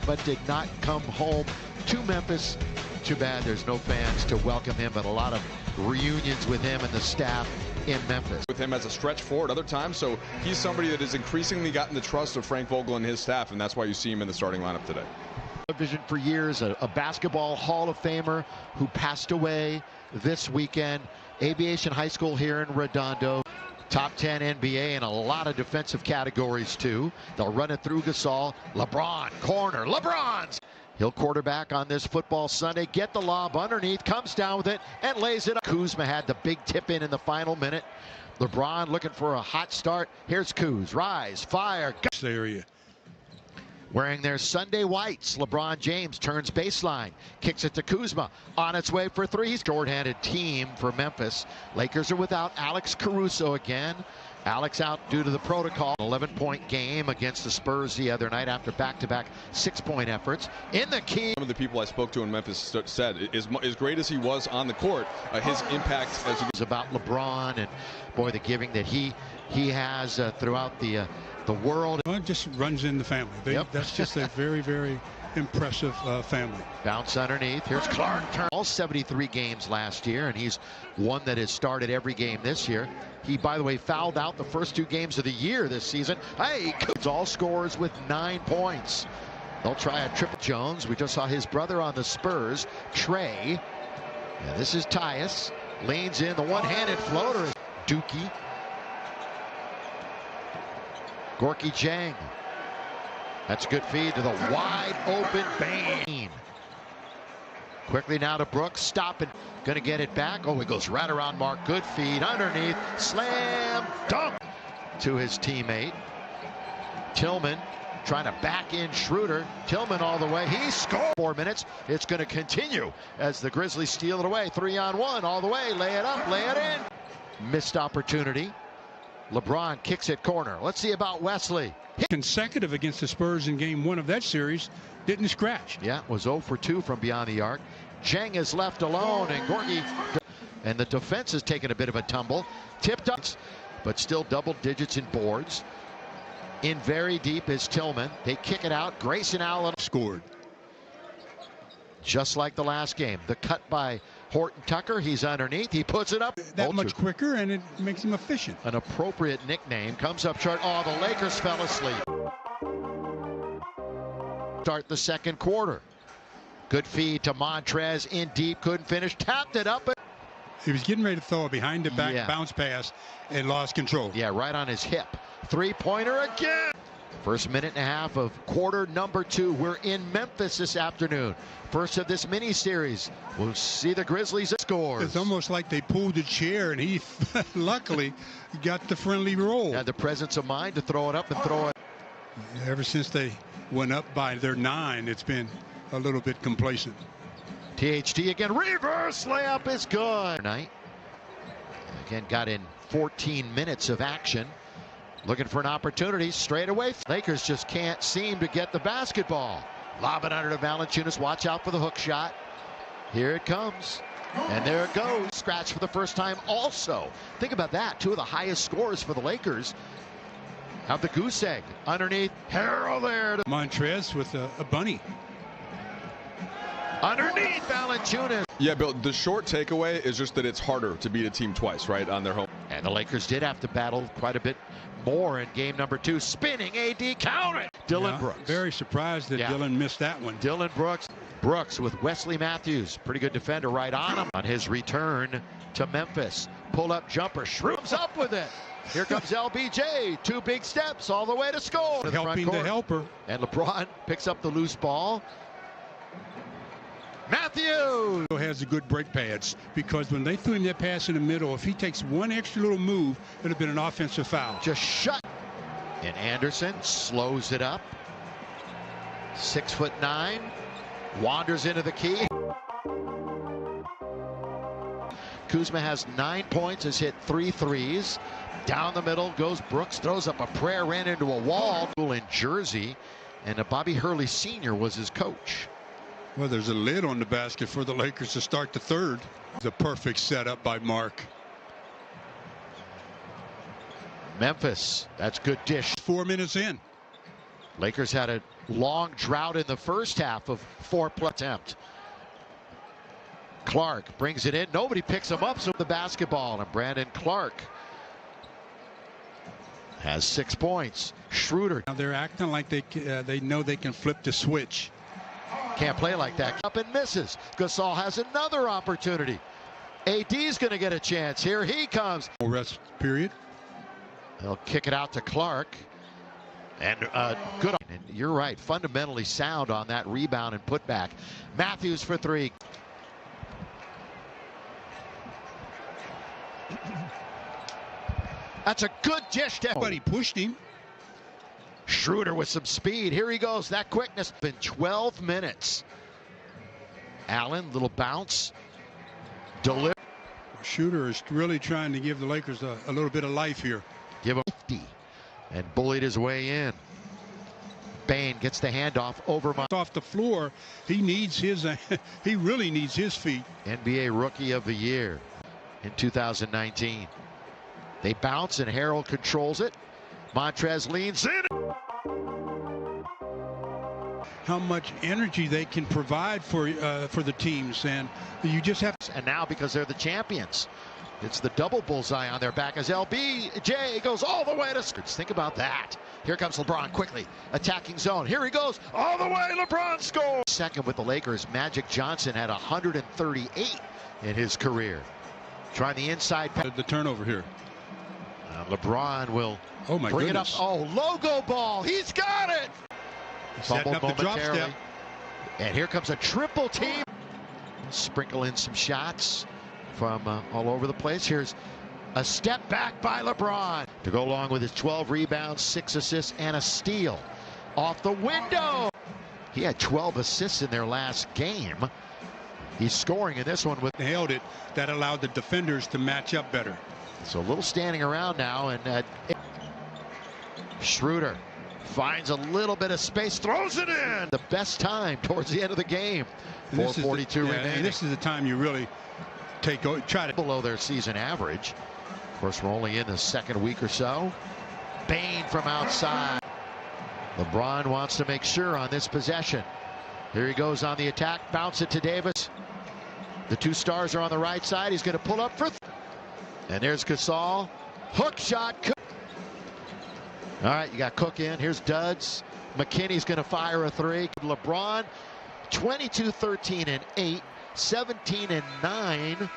But did not come home to Memphis. Too bad there's no fans to welcome him, but a lot of reunions with him and the staff in Memphis. With him as a stretch forward other times, so he's somebody that has increasingly gotten the trust of Frank Vogel and his staff, and that's why you see him in the starting lineup today. Vision for years, a basketball Hall of Famer who passed away this weekend. Aviation High School here in Redondo. Top 10 NBA in a lot of defensive categories too. They'll run it through Gasol. LeBron, corner, LeBron's. He'll quarterback on this football Sunday, get the lob underneath, comes down with it, and lays it up. Kuzma had the big tip in the final minute. LeBron looking for a hot start. Here's Kuz, rise, fire. Area. Wearing their Sunday whites, LeBron James turns baseline, kicks it to Kuzma, on its way for three. Short-handed team for Memphis. Lakers are without Alex Caruso again. Alex out due to the protocol. 11-point game against the Spurs the other night after back-to-back 6-point efforts. In the key. Some of the people I spoke to in Memphis said, as great as he was on the court, his impact as he about LeBron and boy, the giving that he has throughout the world. Well, it just runs in the family. That's just a very, very impressive family. Bounce underneath. Here's Clark. All 73 games last year, and he's one that has started every game this year. He, by the way, fouled out the first 2 games of the year this season. Hey, all scores with 9 points. They'll try a triple. Jones. We just saw his brother on the Spurs, Trey. And this is Tyus. Leans in. The one-handed floater is Dookie. Gorky Jang. That's a good feed to the wide open Bain. Quickly now to Brooks. Stopping. Going to get it back. Oh, he goes right around Mark. Good feed underneath. Slam dunk to his teammate. Tillman trying to back in Schroeder. Tillman all the way. He scored. 4 minutes. It's going to continue as the Grizzlies steal it away. 3-on-1 all the way. Lay it up. Lay it in. Missed opportunity. LeBron kicks it corner. Let's see about Wesley. Consecutive against the Spurs in game 1 of that series. Didn't scratch. Yeah, was 0 for 2 from beyond the arc. Jang is left alone, and Gorky. And the defense has taken a bit of a tumble. Tipped up, but still double digits in boards. In very deep is Tillman. They kick it out. Grayson Allen scored. Just like the last game. The cut by Horton Tucker. He's underneath. He puts it up. That much quicker, and it makes him efficient. An appropriate nickname. Comes up short. Oh, the Lakers fell asleep. Start the second quarter. Good feed to Montrez in deep. Couldn't finish. Tapped it up. He was getting ready to throw a behind-the-back bounce pass and lost control. Yeah, right on his hip. Three-pointer again. First minute and a half of quarter number 2. We're in Memphis this afternoon. First of this mini-series. We'll see the Grizzlies score. It's almost like they pulled the chair, and he luckily got the friendly roll. Had the presence of mind to throw it up and throw it. Ever since they went up by their 9, it's been a little bit complacent. THT again. Reverse layup is good. Tonight. Again, got in 14 minutes of action. Looking for an opportunity straight away. Lakers just can't seem to get the basketball. Lob it under to Valanciunas. Watch out for the hook shot. Here it comes. And there it goes. Scratch for the first time also. Think about that. 2 of the highest scores for the Lakers have the goose egg underneath. Harrell there. Montrez with a bunny. Underneath Valanciunas. Yeah, Bill, the short takeaway is just that it's harder to beat a team twice, right, on their home. And the Lakers did have to battle quite a bit more in game number 2. Spinning AD, count it. Dylan Brooks. Very surprised that Dylan missed that one. Dylan Brooks with Wesley Matthews. Pretty good defender right on him. On his return to Memphis. Pull-up jumper. Shrooms up with it. Here comes LBJ. 2 big steps all the way to score. Helping the helper. And LeBron picks up the loose ball. Matthews has the good brake pads, because when they threw him that pass in the middle, if he takes one extra little move, it would have been an offensive foul. Just shut. And Anderson slows it up. 6'9", wanders into the key. Kuzma has 9 points, has hit 3 threes. Down the middle goes Brooks, throws up a prayer, ran into a wall. In Jersey, and Bobby Hurley Sr. was his coach. Well, there's a lid on the basket for the Lakers to start the third. The perfect setup by Mark. Memphis, that's good dish. 4 minutes in. Lakers had a long drought in the first half of 4+ attempt. Clark brings it in. Nobody picks him up, so the basketball. And Brandon Clark has 6 points. Schroeder. Now they're acting like they know they can flip the switch. Can't play like that. Up and misses. Gasol has another opportunity. AD's going to get a chance. Here he comes. Rest period. They'll kick it out to Clark. And good. And you're right. Fundamentally sound on that rebound and putback. Matthews for 3. That's a good dish. But he pushed him. Schroeder with some speed. Here he goes. That quickness. Been 12 minutes. Allen, little bounce. Deliver. Schroeder is really trying to give the Lakers a little bit of life here. Give him 50 and bullied his way in. Bane gets the handoff over off the floor. He needs his. He really needs his feet. NBA Rookie of the Year in 2019. They bounce and Harrell controls it. Montrez leans in. How much energy they can provide for the teams, and you just have to. And now, because they're the champions, it's the double bullseye on their back as LBJ goes all the way to. Think about that. Here comes LeBron quickly attacking zone. Here he goes all the way. LeBron scores. Second with the Lakers. Magic Johnson had 138 in his career. Trying the inside. The turnover here. LeBron will bring it up. Oh, logo ball. He's got it. Setting up the drop step. And here comes a triple team. Sprinkle in some shots from all over the place. Here's a step back by LeBron to go along with his 12 rebounds, 6 assists, and a steal. Off the window. He had 12 assists in their last game. He's scoring in this one with. Held it. That allowed the defenders to match up better. So a little standing around now, and Schroeder finds a little bit of space, throws it in. The best time towards the end of the game. 4:42 remaining. And this is the time you really try to below their season average. Of course, we're only in the second week or so. Bane from outside. LeBron wants to make sure on this possession. Here he goes on the attack. Bounce it to Davis. The 2 stars are on the right side. He's going to pull up for. And there's Gasol. Hook shot. All right, you got Cook in. Here's Duds. McKinney's going to fire a 3. LeBron, 22, 13, and 8, 17 and 9.